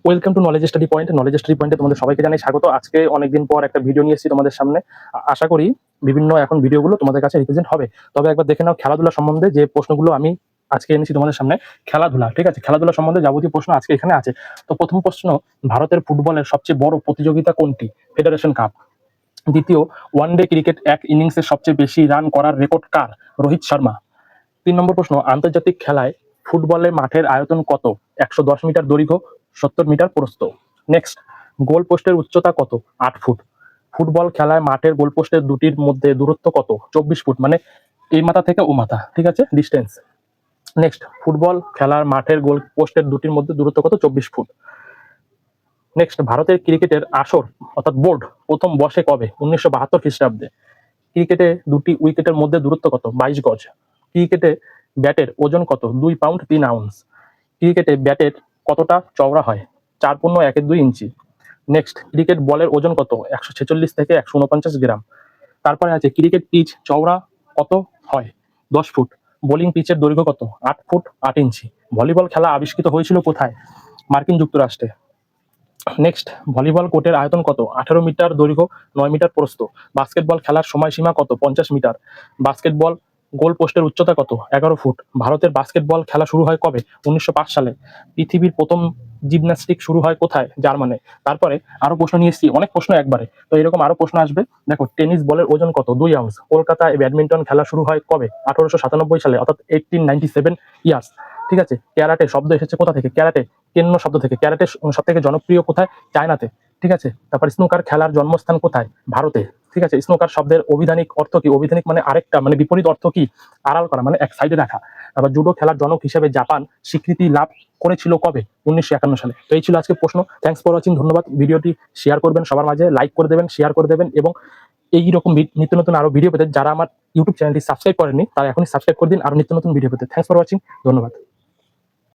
Welcome to knowledge study point. Knowledge study পয়েন্টে তোমাদের সবাইকে জানাই স্বাগত। আজকে অনেকদিন পর একটা ভিডিও নিয়ে এসেছি তোমাদের সামনে। আশা করি বিভিন্ন এখন ভিডিওগুলো তোমাদের কাছে রিপ্রেজেন্ট হবে। তবে একবার দেখে নাও খেলাধুলা সম্বন্ধে যে প্রশ্নগুলো আমি আজকে এনেছি তোমাদের সামনে। খেলাধুলা, ঠিক আছে, খেলাধুলা সম্বন্ধে যাবতীয় প্রশ্ন আজকে এখানে আছে। তো প্রথম প্রশ্ন, ভারতের ফুটবলের সবচেয়ে বড় প্রতিযোগিতা কোনটি? Federation cup. দ্বিতীয়, ওয়ানডে ক্রিকেট এক ইনিংসে সবচেয়ে বেশি রান করার রেকর্ড কার? রোহিত শর্মা। 3 নম্বর প্রশ্ন, আন্তর্জাতিক খেলায় ফুটবলের মাঠের আয়তন কত? 110 মিটার দৈর্ঘ্য, 70 মিটার প্রস্থ। নেক্সট, গোল পোস্টের উচ্চতা কত? 8 ফুট। ফুটবল খেলায় মাঠের গোল পোস্টের দুটির মধ্যে দূরত্ব কত? 24 ফুট, মানে এই মাথা থেকে ও মাথা, ঠিক আছে, ডিস্টেন্স। নেক্সট, ফুটবল খেলার মাঠের গোল পোস্টের দুটির মধ্যে দূরত্ব কত? 24 ফুট। নেক্সট, ভারতের ক্রিকেটের আসর অর্থাৎ বোর্ড প্রথম বসে কবে? 1972 খ্রিস্টাব্দে। ক্রিকেটে দুটি উইকেটের মধ্যে দূরত্ব কত? 22 গজ। ক্রিকেটে ব্যাটের ওজন কত? 2 পাউন্ড 3 আউন্স। ক্রিকেটে ব্যাটের কতটা চওড়া হয়? 4.12 ইঞ্চি। নেক্সট, ক্রিকেট বলের ওজন কত? 146 থেকে 149 গ্রাম। তারপরে আছে ক্রিকেট পিচ চওড়া কত হয়? 10 ফুট। বোলিং পিচের দৈর্ঘ্য কত? 8 ফুট 8 ইঞ্চি। ভলিবল খেলা আবিষ্কৃত হয়েছিল কোথায়? মার্কিন যুক্তরাষ্ট্রে। নেক্সট, ভলিবল কোর্টের আয়তন কত? 18 মিটার দৈর্ঘ্য, 9 মিটার প্রস্থ। বাস্কেটবল খেলার সময়সীমা কত? 50 মিটার। বাস্কেটবল গোল পোস্টের উচ্চতা কত? 11 ফুট। ভারতের বাস্কেটবল খেলা শুরু হয় কবে? 1905 সালে। পৃথিবীর প্রথম জিমন্যাস্টিক শুরু হয় কোথায়? জার্মানে। তারপরে আরো প্রশ্ন নিয়ে এসেছি, অনেক প্রশ্ন একবারে, তো এরকম আরো প্রশ্ন আসবে। দেখো, টেনিস বলের ওজন কত? 2 আউন্স। কলকাতায় ব্যাডমিন্টন খেলা শুরু হয় কবে? 1897 সালে, অর্থাৎ 1897 ইয়ার্স। ঠিক আছে। ক্যারাটে শব্দ এসেছে কোথা থেকে? ক্যারাটে কেন্ন শব্দ থেকে। ক্যারাটে সব থেকে জনপ্রিয় কোথায়? চায়নাতে। ঠিক আছে। তারপর স্নুকার খেলার জন্মস্থান কোথায়? ভারতে। ঠিক আছে। স্নুকার শব্দের অভিধানিক অর্থ কি? অভিধানিক মানে আরেকটা, মানে বিপরীত অর্থ কি? আড়াল করা, মানে এক সাইডে রাখা। তারপর জুডো খেলার জনক হিসেবে জাপান স্বীকৃতি লাভ করেছিল কবে? 1951 সালে। তো এই ছিল আজকে প্রশ্ন। থ্যাংকস ফর ওয়াচিং, ধন্যবাদ। ভিডিওটি শেয়ার করবেন সবার মাঝে, লাইক করে দেবেন, শেয়ার করে দেবেন, এবং এইরকম নিত্য নতুন আরো ভিডিও পেতে যারা আমার ইউটিউব চ্যানেলটি সাবস্ক্রাইব করেননি তারা এখনই সাবস্ক্রাইব করে দিন আরো নিত্য নতুন ভিডিও পেতে। থ্যাংকস ফর ওয়াচিং, ধন্যবাদ।